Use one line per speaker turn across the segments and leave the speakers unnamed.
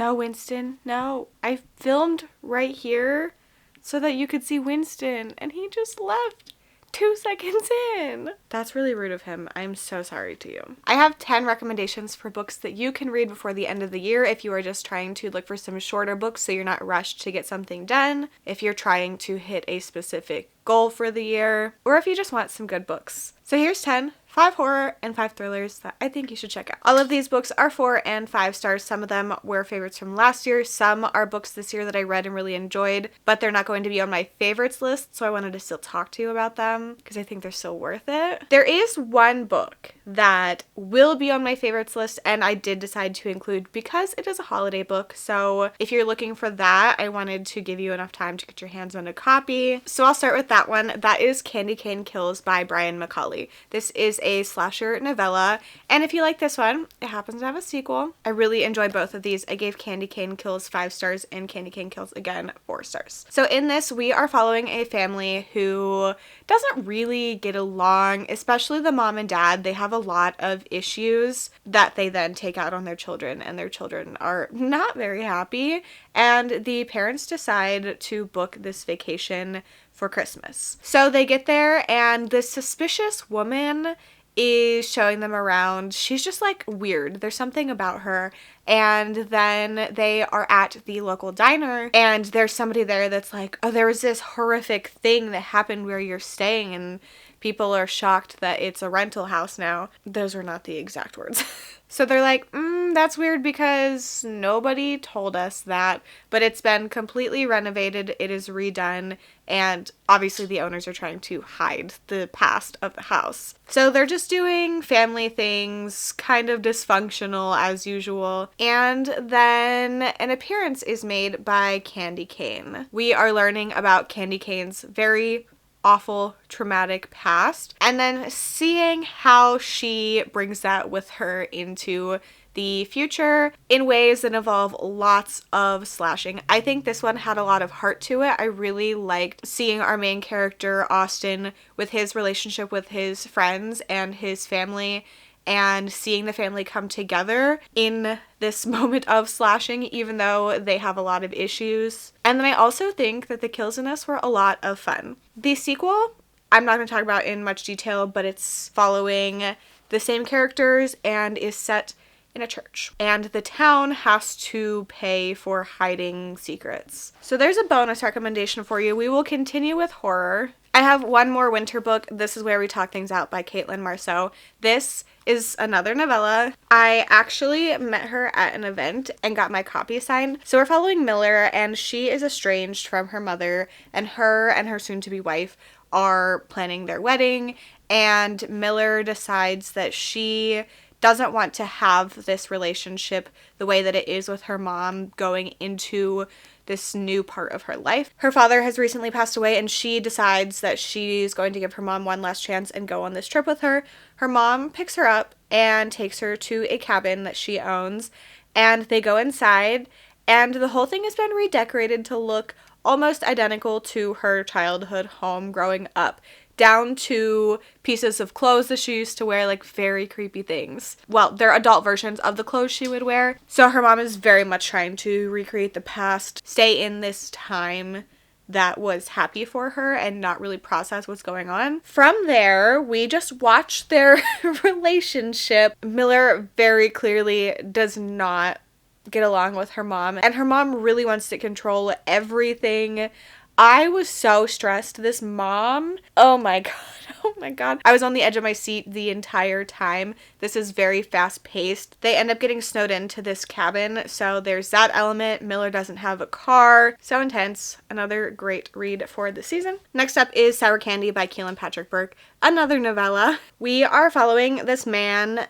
No, Winston, no. I filmed right here so that you could see Winston, and he just left 2 seconds in. That's really rude of him. I'm so sorry to you. I have 10 recommendations for books that you can read before the end of the year if you are just trying to look for some shorter books so you're not rushed to get something done, if you're trying to hit a specific goal for the year, or if you just want some good books. So here's 10. 5 horror and 5 thrillers that I think you should check out. All of these books are 4 and 5 stars. Some of them were favorites from last year. Some are books this year that I read and really enjoyed, but they're not going to be on my favorites list, so I wanted to still talk to you about them because I think they're still worth it. There is one book that will be on my favorites list, and I did decide to include because it is a holiday book, so if you're looking for that, I wanted to give you enough time to get your hands on a copy. So I'll start with that one. That is Candy Cane Kills by Brian McCauley. This is a slasher novella, and if you like this one, it happens to have a sequel. I really enjoyed both of these. I gave Candy Cane Kills 5 stars and Candy Cane Kills again 4 stars. So in this, we are following a family who doesn't really get along, especially the mom and dad. They have a lot of issues that they then take out on their children, and their children are not very happy, and the parents decide to book this vacation for Christmas. So they get there, and this suspicious woman is showing them around. She's just like weird. There's something about her. And then they are at the local diner, and there's somebody there that's like, oh, there was this horrific thing that happened where you're staying, and people are shocked that it's a rental house now. Those were not the exact words. So they're like, that's weird because nobody told us that, but it's been completely renovated, it is redone, and obviously the owners are trying to hide the past of the house. So they're just doing family things, kind of dysfunctional as usual, and then an appearance is made by Candy Cane. We are learning about Candy Cane's very awful, traumatic past, and then seeing how she brings that with her into the future in ways that involve lots of slashing. I think this one had a lot of heart to it. I really liked seeing our main character, Austin, with his relationship with his friends and his family, and seeing the family come together in this moment of slashing, even though they have a lot of issues. And then I also think that the kills in this were a lot of fun. The sequel, I'm not going to talk about in much detail, but it's following the same characters and is set in a church. And the town has to pay for hiding secrets. So there's a bonus recommendation for you. We will continue with horror. I have one more winter book. This is Where We Talk Things Out by Caitlin Marceau. This is another novella. I actually met her at an event and got my copy signed. So we're following Miller, and she is estranged from her mother, and her soon-to-be wife are planning their wedding, and Miller decides that she doesn't want to have this relationship the way that it is with her mom going into this new part of her life. Her father has recently passed away, and she decides that she's going to give her mom one last chance and go on this trip with her. Her mom picks her up and takes her to a cabin that she owns, and they go inside, and the whole thing has been redecorated to look almost identical to her childhood home growing up, down to pieces of clothes that she used to wear, like very creepy things. Well, they're adult versions of the clothes she would wear. So her mom is very much trying to recreate the past, stay in this time that was happy for her and not really process what's going on. From there, we just watch their relationship. Miller very clearly does not get along with her mom, and her mom really wants to control everything. I was so stressed. This mom, oh my god. I was on the edge of my seat the entire time. This is very fast paced. They end up getting snowed into this cabin, so there's that element. Miller doesn't have a car. So intense. Another great read for the season. Next up is Sour Candy by Keelan Patrick Burke, another novella. We are following this man,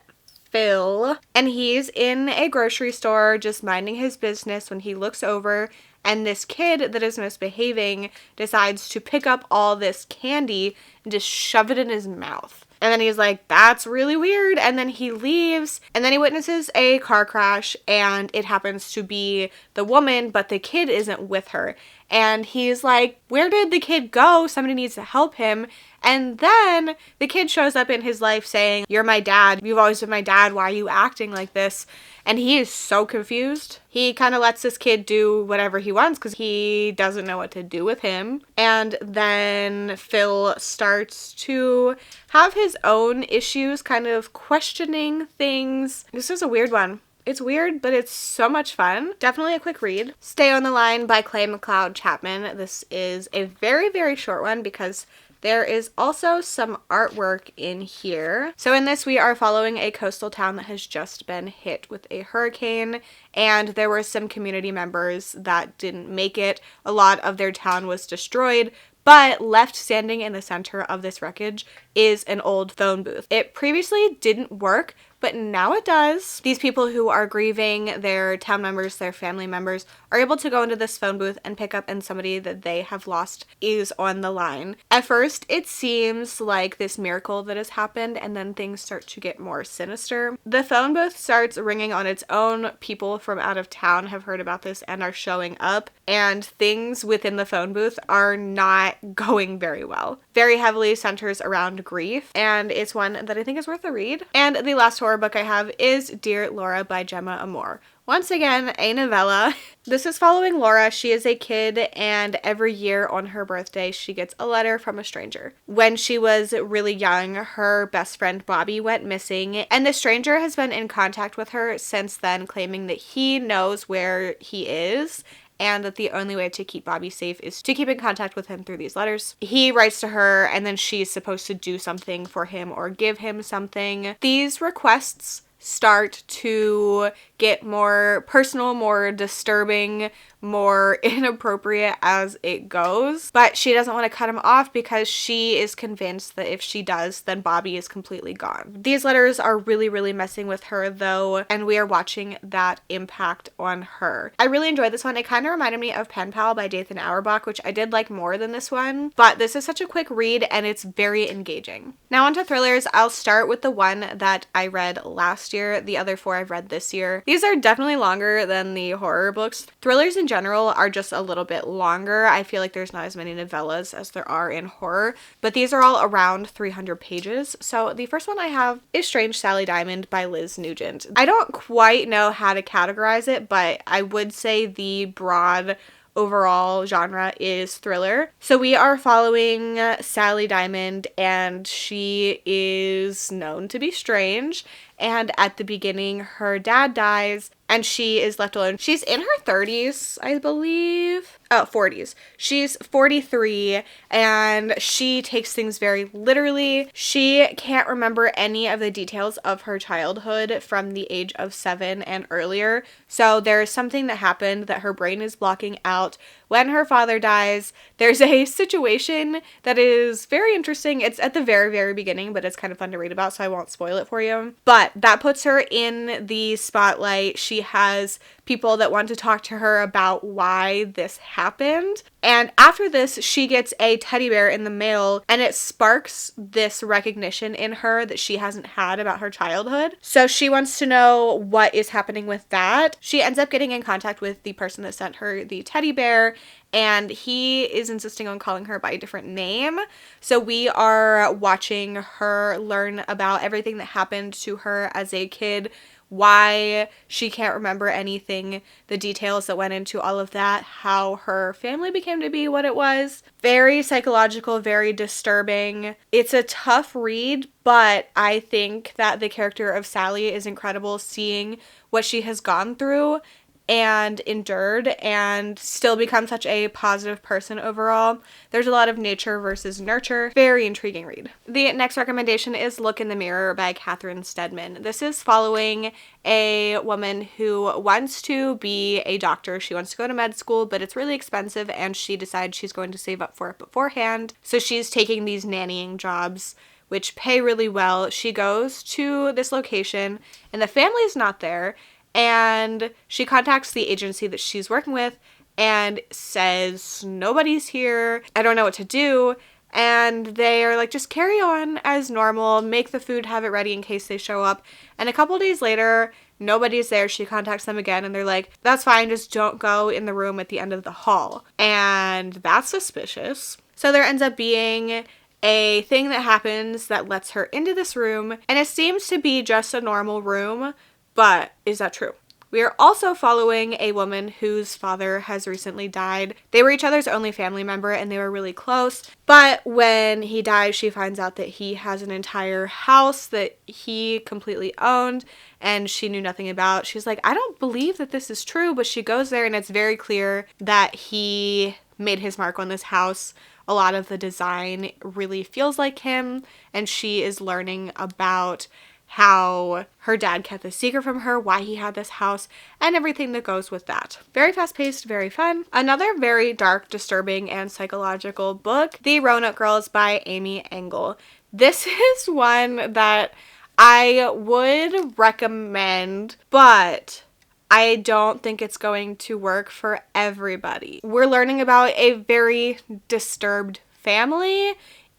Phil, and he's in a grocery store just minding his business when he looks over, and this kid that is misbehaving decides to pick up all this candy and just shove it in his mouth. And then he's like, that's really weird. And then he leaves, and then he witnesses a car crash, and it happens to be the woman, but the kid isn't with her. And he's like, where did the kid go? Somebody needs to help him. And then the kid shows up in his life saying, "You're my dad. You've always been my dad. Why are you acting like this?" And he is so confused. He kind of lets this kid do whatever he wants because he doesn't know what to do with him. And then Phil starts to have his own issues, kind of questioning things. This is a weird one. It's weird, but it's so much fun. Definitely a quick read. Stay on the Line by Clay McLeod Chapman. This is a very, very short one because there is also some artwork in here. So in this, we are following a coastal town that has just been hit with a hurricane, and there were some community members that didn't make it. A lot of their town was destroyed, but left standing in the center of this wreckage is an old phone booth. It previously didn't work, but now it does. These people who are grieving their town members, their family members, are able to go into this phone booth and pick up, and somebody that they have lost is on the line. At first, it seems like this miracle that has happened, and then things start to get more sinister. The phone booth starts ringing on its own. People from out of town have heard about this and are showing up, and things within the phone booth are not going very well. Very heavily centers around grief, and it's one that I think is worth a read. And the last horror book I have is Dear Laura by Gemma Amor. Once again, a novella. This is following Laura. She is a kid, and every year on her birthday, she gets a letter from a stranger. When she was really young, her best friend Bobby went missing, and the stranger has been in contact with her since then, claiming that he knows where he is, and that the only way to keep Bobby safe is to keep in contact with him through these letters. He writes to her, and then she's supposed to do something for him or give him something. These requests start to get more personal, more disturbing, more inappropriate as it goes. But she doesn't want to cut him off because she is convinced that if she does, then Bobby is completely gone. These letters are really, really messing with her though, and we are watching that impact on her. I really enjoyed this one. It kind of reminded me of Pen Pal by Dathan Auerbach, which I did like more than this one, but this is such a quick read and it's very engaging. Now onto thrillers. I'll start with the one that I read last year. The other 4 I've read this year. These are definitely longer than the horror books. Thrillers in general are just a little bit longer. I feel like there's not as many novellas as there are in horror, but these are all around 300 pages. So the first one I have is Strange Sally Diamond by Liz Nugent. I don't quite know how to categorize it, but I would say the broad overall genre is thriller. So we are following Sally Diamond, and she is known to be strange. And at the beginning, her dad dies and she is left alone. She's in her 30s, I believe. Oh, 40s. She's 43 and she takes things very literally. She can't remember any of the details of her childhood from the age of 7 and earlier. So there's something that happened that her brain is blocking out when her father dies. There's a situation that is very interesting. It's at the very, very beginning, but it's kind of fun to read about, so I won't spoil it for you. But that puts her in the spotlight. She has people that want to talk to her about why this happened. And after this, she gets a teddy bear in the mail, and it sparks this recognition in her that she hasn't had about her childhood. So she wants to know what is happening with that. She ends up getting in contact with the person that sent her the teddy bear, and he is insisting on calling her by a different name. So we are watching her learn about everything that happened to her as a kid, why she can't remember anything, the details that went into all of that, how her family became to be what it was. Very psychological, very disturbing. It's a tough read, but I think that the character of Sally is incredible, seeing what she has gone through and endured and still become such a positive person overall. There's a lot of nature versus nurture. Very intriguing read. The next recommendation is Look in the Mirror by Catherine Stedman. This is following a woman who wants to be a doctor. She wants to go to med school, but it's really expensive and she decides she's going to save up for it beforehand. So she's taking these nannying jobs which pay really well. She goes to this location and the family's not there. And she contacts the agency that she's working with and says, nobody's here, I don't know what to do. And they are like, just carry on as normal, make the food, have it ready in case they show up. And a couple days later, nobody's there. She contacts them again and they're like, that's fine, just don't go in the room at the end of the hall. And that's suspicious. So there ends up being a thing that happens that lets her into this room, and it seems to be just a normal room, but is that true? We are also following a woman whose father has recently died. They were each other's only family member and they were really close. But when he dies, she finds out that he has an entire house that he completely owned and she knew nothing about. She's like, I don't believe that this is true, but she goes there and it's very clear that he made his mark on this house. A lot of the design really feels like him, and she is learning about how her dad kept the secret from her, why he had this house, and everything that goes with that. Very fast-paced, very fun. Another very dark, disturbing, and psychological book, The Rona Girls by Amy Engel. This is one that I would recommend, but I don't think it's going to work for everybody. We're learning about a very disturbed family,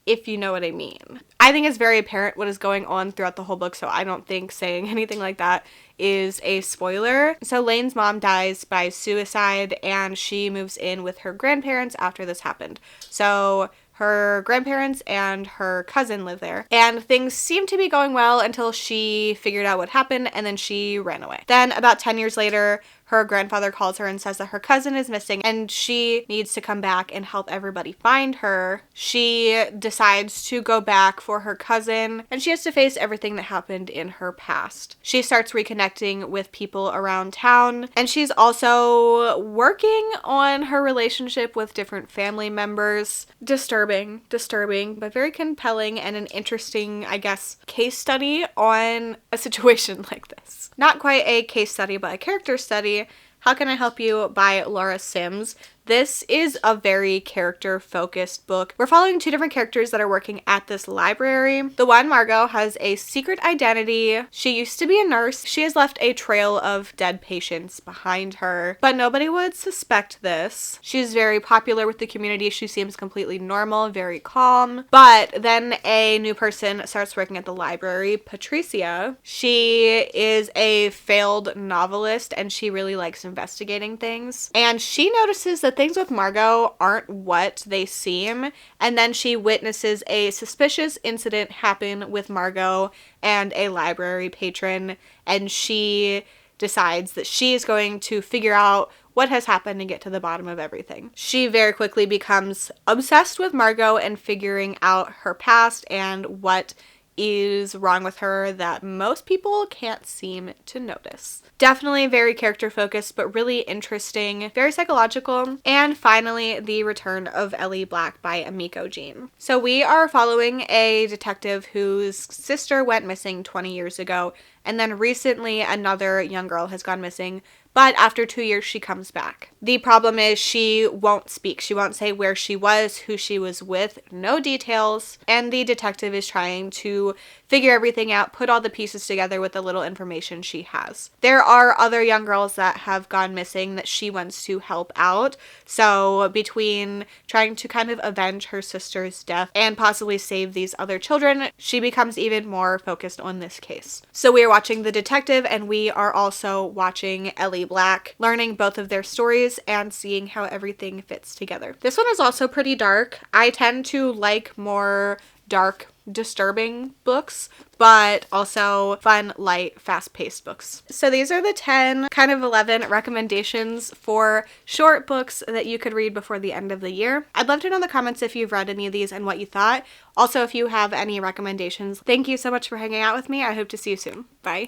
if you know what I mean. I think it's very apparent what is going on throughout the whole book, so I don't think saying anything like that is a spoiler. So Lane's mom dies by suicide and she moves in with her grandparents after this happened. So her grandparents and her cousin live there, and things seem to be going well until she figured out what happened and then she ran away. Then about 10 years later, her grandfather calls her and says that her cousin is missing and she needs to come back and help everybody find her. She decides to go back for her cousin and she has to face everything that happened in her past. She starts reconnecting with people around town, and she's also working on her relationship with different family members. Disturbing, but very compelling and an interesting, I guess, case study on a situation like this. Not quite a case study, but a character study. How Can I Help You by Laura Sims. This is a very character-focused book. We're following two different characters that are working at this library. The one, Margot, has a secret identity. She used to be a nurse. She has left a trail of dead patients behind her, but nobody would suspect this. She's very popular with the community. She seems completely normal, very calm. But then a new person starts working at the library, Patricia. She is a failed novelist and she really likes investigating things. And she notices that things with Margot aren't what they seem, and then she witnesses a suspicious incident happen with Margot and a library patron, and she decides that she is going to figure out what has happened and get to the bottom of everything. She very quickly becomes obsessed with Margot and figuring out her past and what is wrong with her that most people can't seem to notice. Definitely very character focused, but really interesting, very psychological. And finally, The Return of Ellie Black by Amiko Jean. So we are following a detective whose sister went missing 20 years ago, and then recently another young girl has gone missing, but after 2 years she comes back. The problem is she won't speak. She won't say where she was, who she was with, no details, and the detective is trying to figure everything out, put all the pieces together with the little information she has. There are other young girls that have gone missing that she wants to help out, so between trying to kind of avenge her sister's death and possibly save these other children, she becomes even more focused on this case. So we are watching The Detective, and we are also watching Ellie Black, learning both of their stories and seeing how everything fits together. This one is also pretty dark. I tend to like more dark, disturbing books, but also fun, light, fast-paced books. So these are the 10, kind of 11 recommendations for short books that you could read before the end of the year. I'd love to know in the comments if you've read any of these and what you thought. Also, if you have any recommendations. Thank you so much for hanging out with me. I hope to see you soon. Bye.